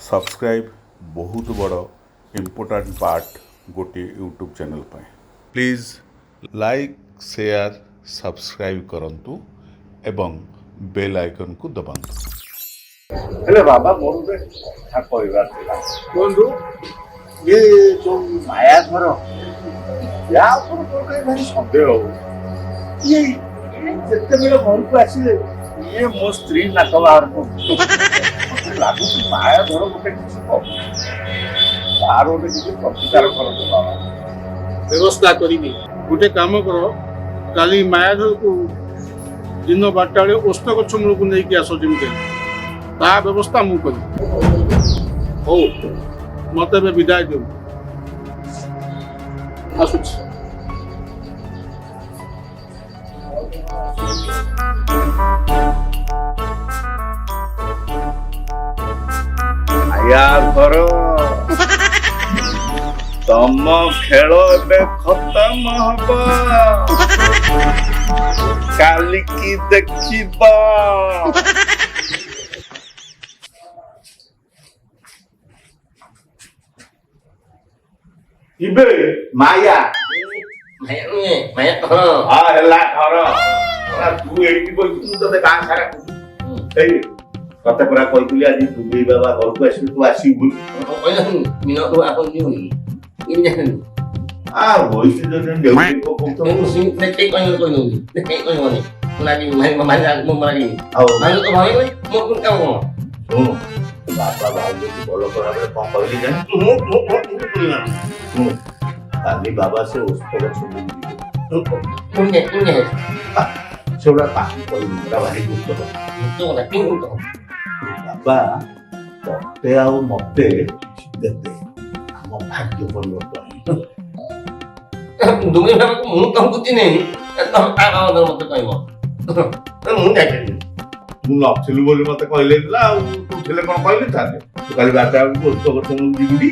Subscribe बहुत बड़ important part गोटे यूट्यूब चैनल पे प्लीज लाइक शेयर सब्सक्राइब करंतु एवं बेल आइकन को दबाନ୍ତୁ। हेले बाबा मोर कहबार कहतु ये जो माया घर या भारी सन्देह हो ये जिते घर को आसिले ये मो स्त्री नाक बाहर लगुच माया घर गोटे किसी तार गोटे किसी प्रतिकार कर व्यवस्था करी गोटे काम कर काली माया घर को दिन 12टा बेले ओस्त गछ मूल को लेकिन आस जमी ता व्यवस्था मु करी हो मत विदाय दे आसुच माया घर तम खेल खत्म हब काली की देखिबा इबे माया माया घर हाँ हेला घर तू एठी बोल तू तो गां सारा ए कते पूरा कहतुली आज दुबई बाबा घर को आसी तू आसी बोल कहलहु मिनो तो आपन नि होई इन जान आ होइस जने देउ को को तो सिम देखे कहनु देखे कहनु नि लागी मारी मो मारी आओ मारी तो भाई मो कुन काम सुन बाबा भाई को बोलो करा रे कोन कहली जाने मो काली बाबा से उसको सुन कुन छोड़ा पानी कोई मुरा भारी गुप्त तो ना पिन तो बाबा तते आउ मते देते हम भाग्य परिवर्तन दुमे भाग को मु काम कुति नै तो आ आ मत कहबो मु जाय ମୁଁ ନଥିଲି ବୋଲି ମତେ କହିଲେ ଥିଲା ଆଉ ତୁ ଥିଲେ କଣ କହିଲି ତାହେଲେ ତୁ କାଲି 12ଟା ବେଳକୁ ଓସ୍ତ ଗଛ ଯିବୁଟି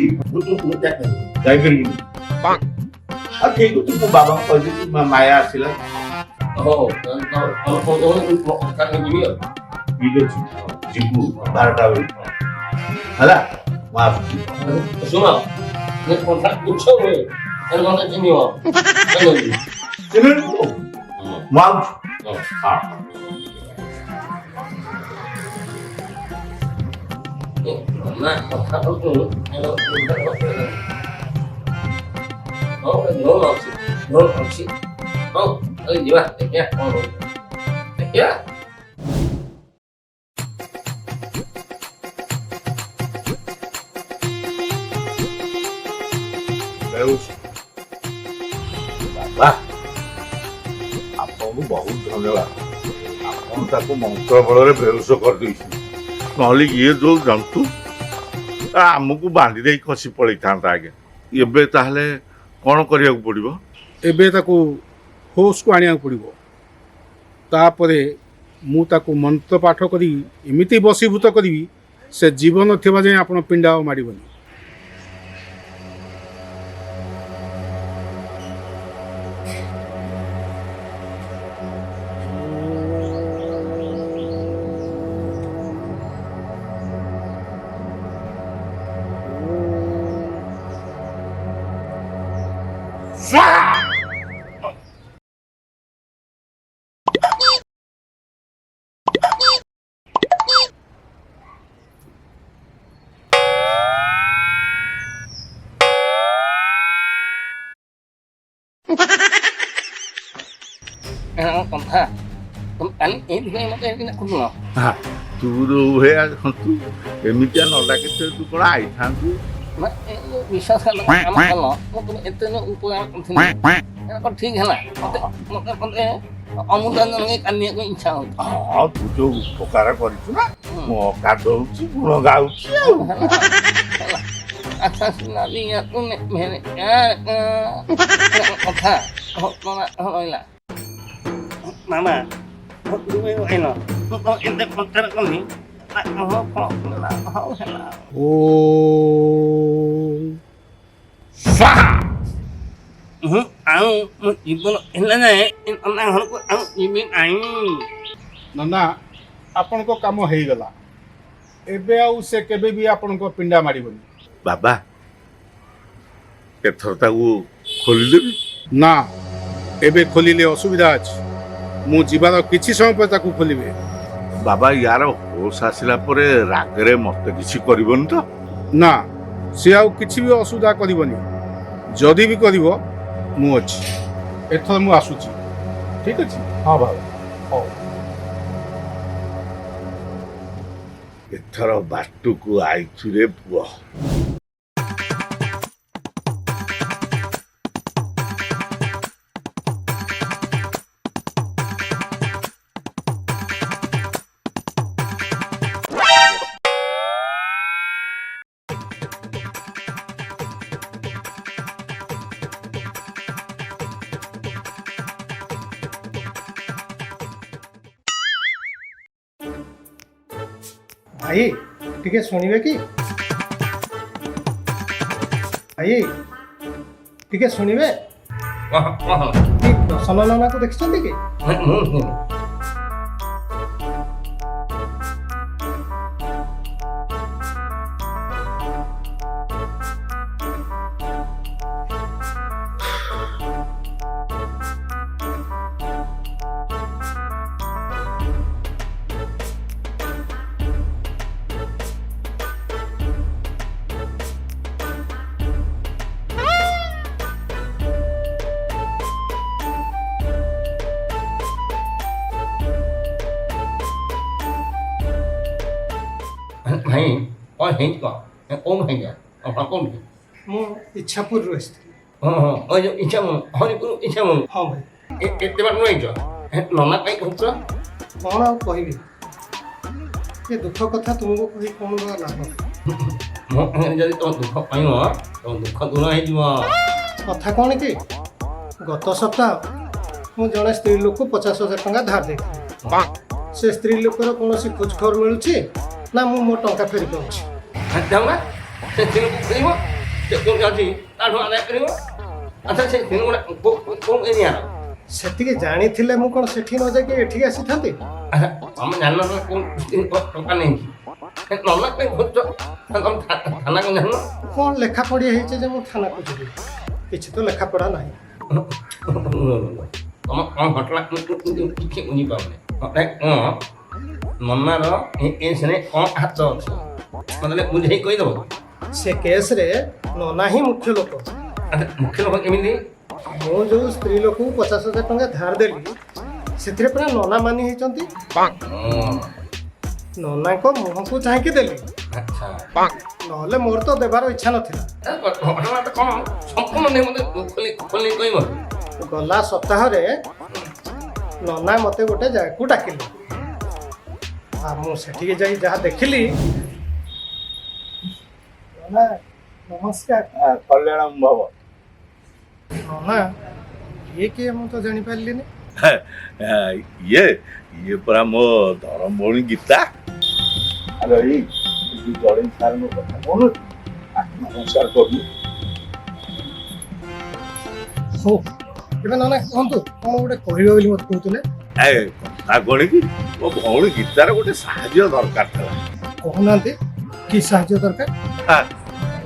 ଯାଇପାରିବୁନି ଆଉ ଠିକ ଅଛି ମୁଁ ବାବାଙ୍କୁ କହିଦେବି ମାୟା ଆସିଲା हो ଠିକ ଅଛି ଯିବୁ 12ଟା ବେଳକୁ ହେଲା ମୁଁ ଆସୁଛି सुनो ये कॉन्ट्रैक्ट कुछ हो और कौन चिनी हो ଚିହ୍ନିଲୁ ମୁଁ ଆସୁଛି ହଁ ना कथा तो हेलो ओ नो नॉक्सी ओ अरे जीवा देखिए कौन हो देखिए ବାବା ଆପଣଙ୍କୁ ବହୁତ ଧନ୍ୟବାଦ ଆପଣ ତାକୁ ମନ୍ତ୍ର ବଳରେ ବେହୋସ କରିଦେଇଛନ୍ତି ନହେଲେ ଇଏ ଯୋଉ ଜନ୍ତୁ ଆମକୁ ବାନ୍ଧି ଦେଇ ଖସି ପଳେଇଥାନ୍ତା ଆଜ୍ଞା ଏବେ ତାହେଲେ କ'ଣ କରିବାକୁ ପଡ଼ିବ एबे ताकू होश को आनिया पड़ो तापरे मु ताकू मंत्र पाठ करी एमिति बसीभूत करी से जीवन थिबा जाय आपण पिंडा मारिबनी कथा तुम काली ए दिखाई मत ए ना कुनो ତୁ ରୁହେ ତୁ ଏମିତିଆ ନ ଡାକିଥିଲେ ତୁ କ'ଣ ଆଇଥାନ୍ତୁ ना विश्वास कर काम करलो मो तुम एते न उपयोग करथिनी एना ठीक है ना मते अमुदान ने कान्या को इच्छा हो ହଁ ତୁ ଯୋଉ ଉପକାର କରିଛୁ ନା ମୁଁ ଗାଧଉଛି ଗୁଣ ଗାଉଛି ଆଉ अच्छा सुना लिया तूने मेरे यार कथा हो होइला मामा तुम ए न एते पत्थर कनी ओ स्वाहा ଆଉ ମୋ ଜୀବନ ହେଲା ନାହିଁ ଅନ୍ନା ଘରକୁ ଆଉ ଯିବି ନାହିଁ नंदा आपण को काम हो गला ଏବେ ଆଉ ସେ କେବେ ବି ଆପଣଙ୍କ ପିଣ୍ଡା ମାରିବନି। ବାବା ଏଥର ତାକୁ ଖୋଲିଦେବି। ନା, ଏବେ ଖୋଲିଲେ ଅସୁବିଧା ଅଛି। ମୁଁ ଯିବାର କିଛି ସମୟ ପରେ ତାକୁ ଖୋଲିବେ। ବାବା ୟାର ହୋସ ଆସିଲା ପରେ ରାଗରେ ମତେ କିଛି କରିବନି ତ? ନା, ସେ ଆଉ କିଛି ବି ଅସୁବିଧା କରିବନି। ଯଦି ବି କରିବ ମୁଁ ଅଛି। ଏଥର ମୁଁ ଆସୁଛି। ଠିକ ଅଛି? ହଁ ବାବା, ହଉ। ଏଥର ବାଟୁକୁ ଆଇଚୁରେ ପୁଅ। ଭାଇ ଟିକେ ଶୁଣିବେ କି? ଭାଇ ଟିକେ ଶୁଣିବେ? କି ପ୍ରସନ୍ନ ନନାକୁ ଦେଖିଛନ୍ତି କି? ଭାଇ କ'ଣ ହେଇଛି କ'ଣ? କୋଉଠୁ ହେଇଯା ଆପଣ କୋଉଠି? ମୁଁ ଇଚ୍ଛାପୁରରୁ ଆସିଥିଲି। ହଁ ଯୋଉ ଇଚ୍ଛା ମନ ହରିପୁର ଇଚ୍ଛା ମନ ହଁ ଭାଇ। ଏତେ ବାଟ ରହିଛ ନନା କାଇଁ କହୁଛ? କ'ଣ ଆଉ କହିବି? ଏ ଦୁଃଖ କଥା ତୁମକୁ କହି କ'ଣ ବା ଲାଭ? ମୋ ଯଦି ତମ ଦୁଃଖ ପାଇବ ତମ ଦୁଃଖ ଦୂର ହେଇଯିବ। କଥା କ'ଣ କି? ଗତ ସପ୍ତାହ ମୁଁ ଜଣେ ସ୍ତ୍ରୀ ଲୋକକୁ 50,000 ଟଙ୍କା ଧାର ଦେଇଥିଲି। ସେ ସ୍ତ୍ରୀ ଲୋକର କୌଣସି ଖୋଜ ଖବର ମିଳୁଛି ନା ମୁଁ ମୋ ଟଙ୍କା ଫେରି ପାଉଛି? ଯାଉନା ସେ ଦିନକୁ ଫେରିବ ସେ କେଉଁଠି ଅଛି ତାଠୁ ଆଦାୟ କରିବ। ଆଚ୍ଛା ସେ ଦିନ ଗୋଟେ କୋଉ ଏରିଆର? ସେତିକି ଜାଣିଥିଲେ ମୁଁ କ'ଣ ସେଠି ନ ଯାଇକି ଏଠିକି ଆସିଥାନ୍ତି? ଆଚ୍ଛା ତମେ ଜାଣିନ କୋଉ ଟଙ୍କା ନେଇଛି ନନା କାଇଁ ଖୋଜୁଛ? ତମେ ଥାନାକୁ ଜାଣିନ? କ'ଣ ଲେଖାପଢ଼ି ହେଇଛି ଯେ ମୁଁ ଥାନାକୁ ଯିବି? କିଛି ତ ଲେଖାପଢ଼ା ନାହିଁ। ତମ କ'ଣ ଘଟଣା କିଛି ବୁଝିପାରୁନି। କ'ଣ ନନାର ଏ କେସ୍ରେ କ'ଣ ହାତ ଅଛି ମତେ ବୁଝେଇ କହିଦେବ? ସେ କେସ୍ରେ ନନା ହିଁ ମୁଖ୍ୟ ଲୋକ। ଆଚ୍ଛା ମୁଖ୍ୟ ଲୋକ କେମିତି? ମୁଁ ଯେଉଁ ସ୍ତ୍ରୀ ଲୋକକୁ 50,000 ଟଙ୍କା ଧାର ଦେଲି ସେଥିରେ ପୁରା ନନା ମାନି ହେଇଛନ୍ତି। ନନାଙ୍କ ମୁହଁକୁ ଚାହିଁକି ଦେଲି, ଆଚ୍ଛା ନହେଲେ ମୋର ତ ଦେବାର ଇଚ୍ଛା ନଥିଲା। ଘଟଣାଟା କ'ଣ ସମ୍ପୂର୍ଣ୍ଣ ନେଇ ମତେ ଖୋଲି କହିବ? ଗଲା ସପ୍ତାହରେ ନନା ମୋତେ ଗୋଟେ ଜାଗାକୁ ଡାକିଲେ। ଆଉ ମୁଁ ସେଠିକି ଯାଇ ଯାହା ଦେଖିଲି। ନନା ନମସ୍କାର। କଲ୍ୟାଣ ଭବ। ନନା ଇଏ କିଏ ମୁଁ ତ ଜାଣିପାରିଲିନି। ଇଏ ପରା ମୋ ଧରମ ଭଉଣୀ ଗୀତା। ଆରେ ଏଇ ଜଳେଇ ସାରଙ୍କ କଥା କହୁନୁ? ନମସ୍କାର କରୁ। ହଉ ଏବେ ନନା କୁହନ୍ତୁ କ'ଣ ଗୋଟେ କହିବେ ବୋଲି ମୋତେ କହୁଥିଲେ। କଥା କଣ କି ମୋ ଭଉଣୀ ଗୀତାର ଗୋଟେ ସାହାଯ୍ୟ ଦରକାର ଥିଲା। କହୁନାହାନ୍ତି କି ସାହାଯ୍ୟ ଦରକାର?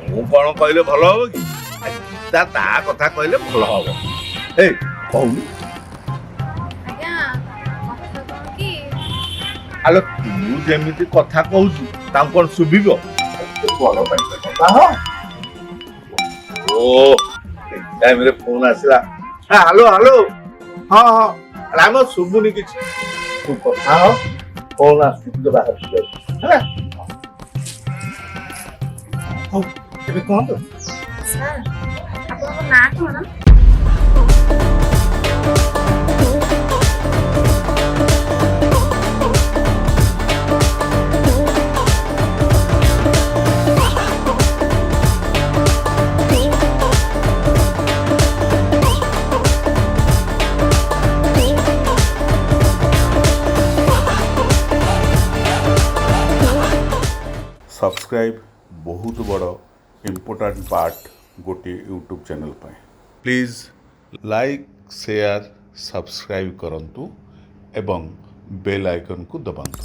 ମୁଁ କ'ଣ କହିଲେ ଭଲ ହବ କି? ଗୀତା ତା କଥା କହିଲେ ଭଲ ହବ। ଏଇ କହୁନୁ। ଆଜ୍ଞା କଥା କ'ଣ କି? ଆଲୋ ତୁ ଯେମିତି କଥା କହୁଛୁ ତାଙ୍କୁ କ'ଣ ଶୁଭିବ? ବଡ ପାଟିରେ କଥା ହ। ଓ ଏଇ ଟାଇମରେ ଫୋନ ଆସିଲା। Hello hello. ହଁ ହଁ ରାମ ଶୁଭୁନି କିଛି। ତୁ କଥା ହ। ଫୋନ ଆସୁଛି ତ ବାହାରକୁ ଯାଉଛି ହେଲା। ହଉ ଏବେ କୁହନ୍ତୁ। ସାର୍ ଆପଣଙ୍କ ନାଁ କ'ଣ? ସବସ୍କ୍ରାଇବ୍ ବହୁତ ବଡ଼ ଇମ୍ପୋର୍ଟାଣ୍ଟ ପାର୍ଟ ଗୋଟିଏ ୟୁଟ୍ୟୁବ୍ ଚ୍ୟାନେଲ୍ ପାଇଁ। ପ୍ଲିଜ୍ ଲାଇକ୍ ସେୟାର ସବସ୍କ୍ରାଇବ୍ କରନ୍ତୁ ଏବଂ ବେଲ୍ ଆଇକନ୍କୁ ଦବାନ୍ତୁ।